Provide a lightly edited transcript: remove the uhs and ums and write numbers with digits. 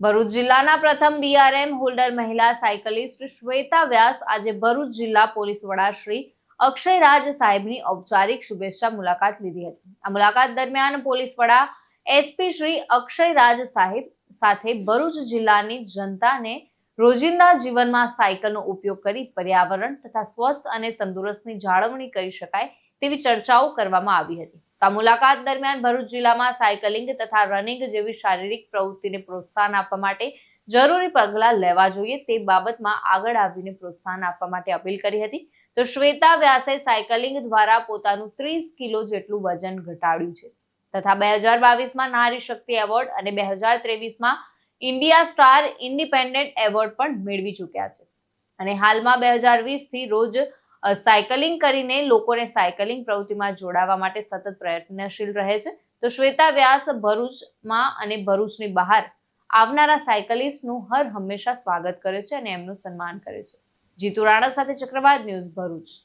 ભરૂચ જિલ્લાના પ્રથમ બીઆરએમ હોલ્ડર મહિલા સાયકલિસ્ટ શ્વેતા વ્યાસ આજે ભરૂચ જિલ્લા પોલીસ વડા શ્રી અક્ષય રાજ સાહેબની ઔપચારિક શુભેચ્છા મુલાકાત લીધી હતી। આ મુલાકાત દરમિયાન પોલીસ વડા એસપી શ્રી અક્ષય રાજ સાહેબ સાથે ભરૂચ જિલ્લાની જનતાને રોજિંદા જીવનમાં સાયકલનો ઉપયોગ કરી પર્યાવરણ તથા સ્વસ્થ અને તંદુરસ્તની જાળવણી કરી શકાય તેવી ચર્ચાઓ કરવામાં આવી હતી। આ મુલાકાત દરમિયાન ભરૂચ જિલ્લામાં સાયકલિંગ તથા રનિંગ જેવી શારીરિક પ્રવૃત્તિને પ્રોત્સાહન આપવા માટે જરૂરી પગલાં લેવા જોઈએ તે બાબતમાં આગળ આવીને પ્રોત્સાહન આપવા માટે અપીલ કરી હતી। તો શ્વેતા વ્યાસે સાયકલિંગ દ્વારા પોતાનું 30 કિલો જેટલું વજન ઘટાડ્યું છે તથા 2022માં નારી શક્તિ એવોર્ડ અને 2023માં ઇન્ડિયા સ્ટાર ઇન્ડિપેન્ડન્ટ એવોર્ડ પણ મેળવી ચૂક્યા છે અને હાલમાં 2020થી રોજ સાયકલિંગ કરીને લોકોને સાયકલિંગ પ્રવૃત્તિમાં જોડાવા માટે સતત પ્રયત્નશીલ રહે છે। તો શ્વેતા વ્યાસ ભરૂચમાં અને ભરૂચની બહાર આવનારા સાયકલિસ્ટનું હર હંમેશા સ્વાગત કરે છે અને એમનું સન્માન કરે છે। જીતુ રાણા સાથે ચક્રવાત ન્યૂઝ ભરૂચ।